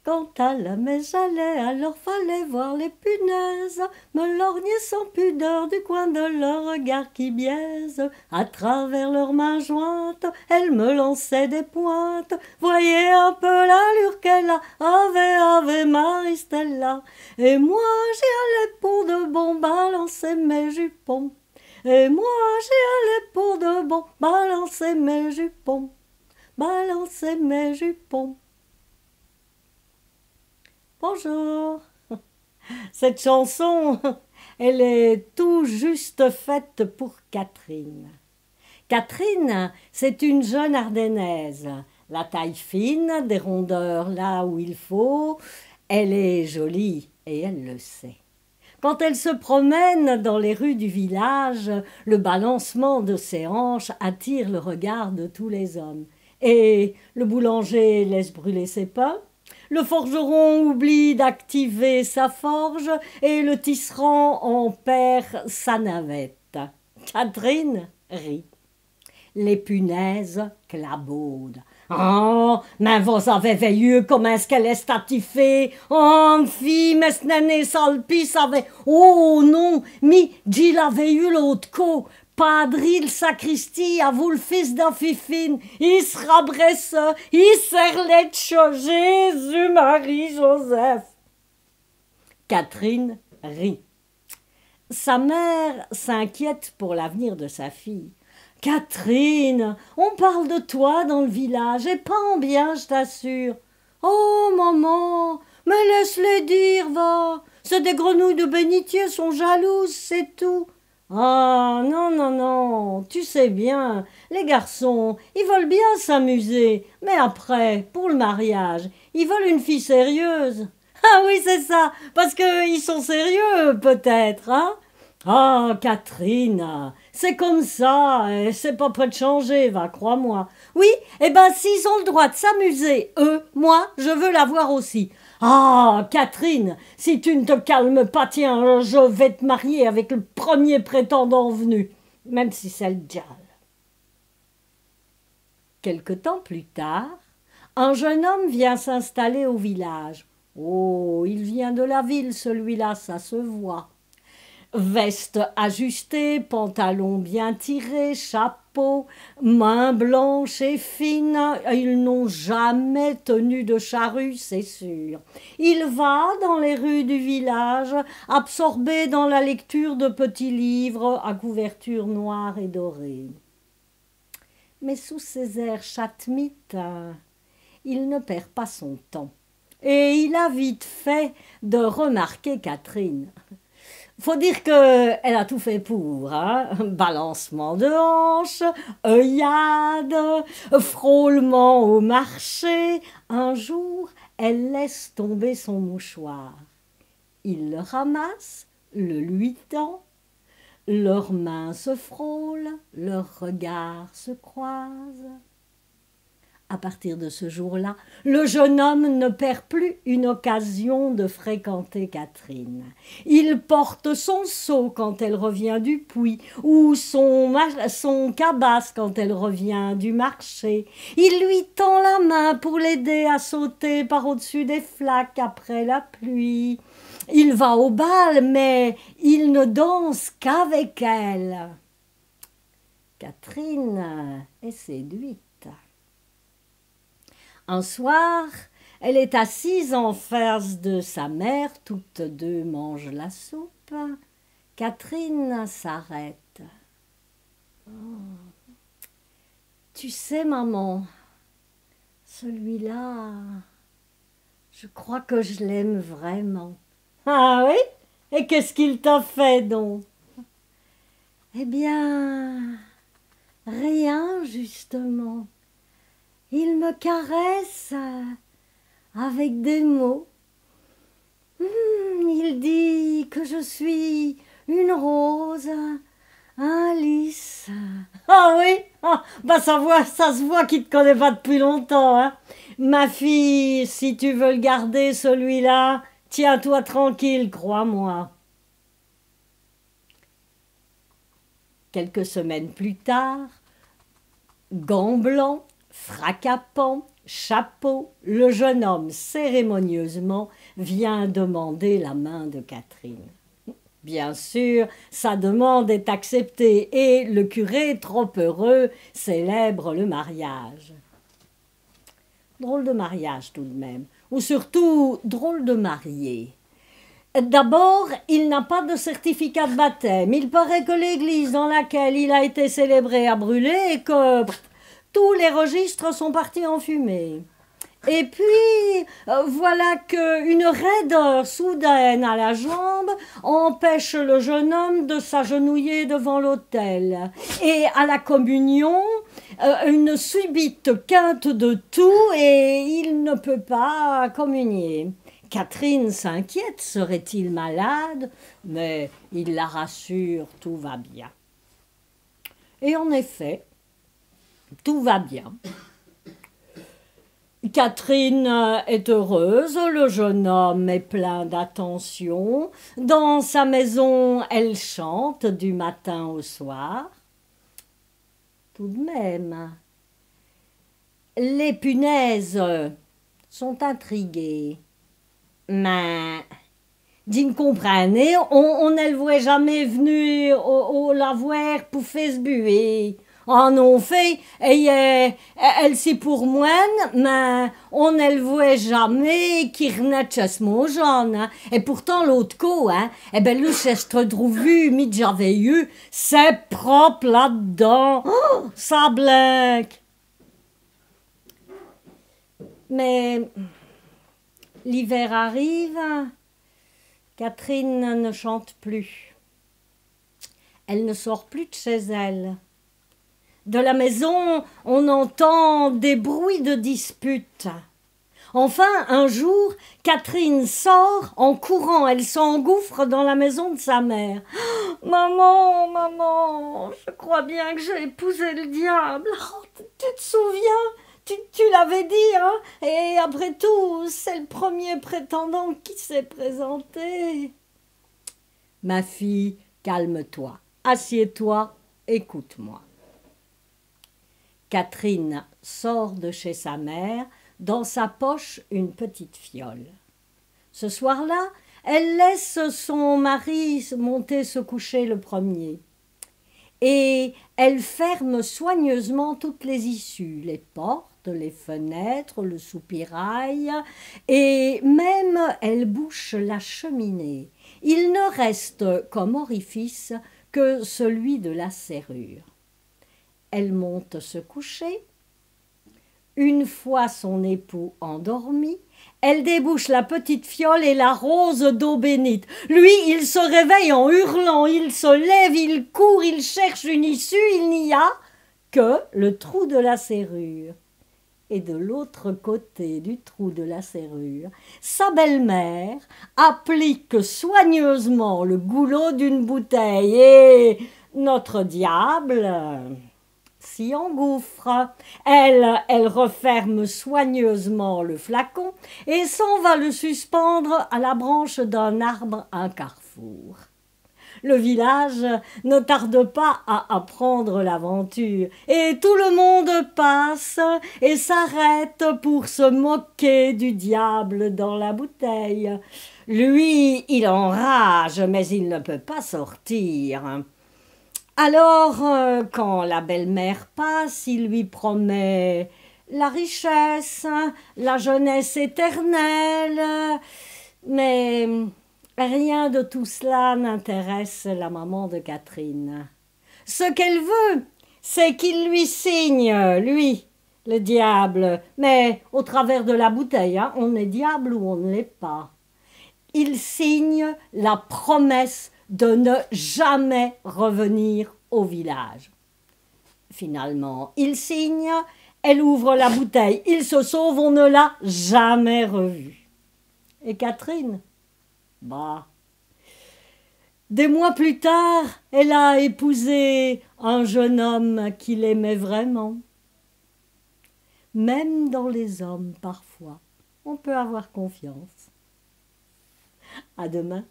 Quand à la messe j'allais, alors fallait voir les punaises me lorgner sans pudeur du coin de leur regard qui biaise. À travers leurs mains jointes, elles me lançaient des pointes. Voyez un peu l'allure qu'elle a, Ave Maristella. Et moi j'y allais pour de bon balancer mes jupons. Et moi j'y allais pour de bon balancer mes jupons. Balancer mes jupons. Bonjour. Cette chanson, elle est tout juste faite pour Catherine. Catherine, c'est une jeune Ardennaise, la taille fine, des rondeurs là où il faut. Elle est jolie et elle le sait. Quand elle se promène dans les rues du village, le balancement de ses hanches attire le regard de tous les hommes. Et le boulanger laisse brûler ses pains. Le forgeron oublie d'activer sa forge et le tisserand en perd sa navette. Catherine rit. Les punaises clabaudent. Oh, mais vous avez vu comment est-ce qu'elle est statifée. Oh, fille, mais ce n'est salpi, savait. Oh non, mi, j'y l'avais eu l'autre co. Padril sacristie, à vous le fils d'un fifine, il se rabresse, il serletche, Jésus, Marie, Joseph. Catherine rit. Sa mère s'inquiète pour l'avenir de sa fille. Catherine, on parle de toi dans le village, et pas en bien, je t'assure. Oh, maman, mais laisse-les dire, va. C'est des grenouilles de bénitier, sont jalouses, c'est tout. Ah, non, non, non, tu sais bien, les garçons, ils veulent bien s'amuser, mais après, pour le mariage, ils veulent une fille sérieuse. Ah oui, c'est ça, parce qu'ils sont sérieux, peut-être, hein? Ah, Catherine, c'est comme ça, et c'est pas prêt de changer, va, crois-moi. Oui, eh ben, s'ils ont le droit de s'amuser, eux, moi, je veux l'avoir aussi. Ah, Catherine, si tu ne te calmes pas, tiens, je vais te marier avec le premier prétendant venu, même si c'est le diable. Quelque temps plus tard, un jeune homme vient s'installer au village. Oh, il vient de la ville, celui-là, ça se voit. Veste ajustée, pantalon bien tiré, chapeau, mains blanches et fines, ils n'ont jamais tenu de charrue, c'est sûr. Il va dans les rues du village, absorbé dans la lecture de petits livres à couverture noire et dorée. Mais sous ses airs chatmites, il ne perd pas son temps. Et il a vite fait de remarquer Catherine. Faut dire qu'elle a tout fait pour, hein. Balancement de hanches, œillade, frôlement au marché. Un jour, elle laisse tomber son mouchoir. Il le ramasse, le lui tend. Leurs mains se frôlent, leurs regards se croisent. À partir de ce jour-là, le jeune homme ne perd plus une occasion de fréquenter Catherine. Il porte son seau quand elle revient du puits, ou son cabasse quand elle revient du marché. Il lui tend la main pour l'aider à sauter par au-dessus des flaques après la pluie. Il va au bal, mais il ne danse qu'avec elle. Catherine est séduite. Un soir, elle est assise en face de sa mère, toutes deux mangent la soupe. Catherine s'arrête. Oh. Tu sais, maman, celui-là, je crois que je l'aime vraiment. Ah oui? Et qu'est-ce qu'il t'a fait donc? Eh bien, rien justement. Il me caresse avec des mots. Il dit que je suis une rose, un lys. Ah oui, bah ça se voit qu'il te connaît pas depuis longtemps, hein. Ma fille, si tu veux le garder celui-là, tiens-toi tranquille, crois-moi. Quelques semaines plus tard, gants blancs, fracas chapeau, le jeune homme cérémonieusement vient demander la main de Catherine. Bien sûr, sa demande est acceptée et le curé, trop heureux, célèbre le mariage. Drôle de mariage tout de même, ou surtout drôle de marié. D'abord, il n'a pas de certificat de baptême. Il paraît que l'église dans laquelle il a été célébré a brûlé et que tous les registres sont partis en fumée. Et puis, voilà qu'une raideur soudaine à la jambe empêche le jeune homme de s'agenouiller devant l'autel. Et à la communion, une subite quinte de toux et il ne peut pas communier. Catherine s'inquiète, serait-il malade? Mais il la rassure, tout va bien. Et en effet, tout va bien. Catherine est heureuse, le jeune homme est plein d'attention. Dans sa maison, elle chante du matin au soir. Tout de même, les punaises sont intriguées. Mais, d'une comprenez, on ne le voit jamais venu au lavoir pour faire se buer. En ont fait, et elle c'est pour moi, mais on ne le voit jamais qui renaît chez mon jeune. Hein. Et pourtant, l'autre co, hein, eh ben, le chestre trouvé, mi j'avais eu, c'est propre là-dedans. Oh, ça blinque. Mais l'hiver arrive, Catherine ne chante plus. Elle ne sort plus de chez elle. De la maison, on entend des bruits de disputes. Enfin, un jour, Catherine sort en courant. Elle s'engouffre dans la maison de sa mère. « Maman, maman, je crois bien que j'ai épousé le diable. Oh, tu te souviens ? Tu l'avais dit, hein ? Et après tout, c'est le premier prétendant qui s'est présenté. » Ma fille, calme-toi, assieds-toi, écoute-moi. Catherine sort de chez sa mère, dans sa poche une petite fiole. Ce soir-là, elle laisse son mari monter se coucher le premier. Et elle ferme soigneusement toutes les issues, les portes, les fenêtres, le soupirail, et même elle bouche la cheminée. Il ne reste comme orifice que celui de la serrure. Elle monte se coucher. Une fois son époux endormi, elle débouche la petite fiole et l'arrose d'eau bénite. Lui, il se réveille en hurlant, il se lève, il court, il cherche une issue, il n'y a que le trou de la serrure. Et de l'autre côté du trou de la serrure, sa belle-mère applique soigneusement le goulot d'une bouteille et notre diable s'y engouffre. Elle referme soigneusement le flacon et s'en va le suspendre à la branche d'un arbre à un carrefour. Le village ne tarde pas à apprendre l'aventure et tout le monde passe et s'arrête pour se moquer du diable dans la bouteille. Lui, il enrage, mais il ne peut pas sortir. Alors, quand la belle-mère passe, il lui promet la richesse, la jeunesse éternelle, mais rien de tout cela n'intéresse la maman de Catherine. Ce qu'elle veut, c'est qu'il lui signe, lui, le diable, mais au travers de la bouteille, hein, on est diable ou on ne l'est pas. Il signe la promesse de ne jamais revenir au village. Finalement, il signe, elle ouvre la bouteille, il se sauve, on ne l'a jamais revu. Et Catherine, bah, des mois plus tard, elle a épousé un jeune homme qui l'aimait vraiment. Même dans les hommes, parfois, on peut avoir confiance. À demain.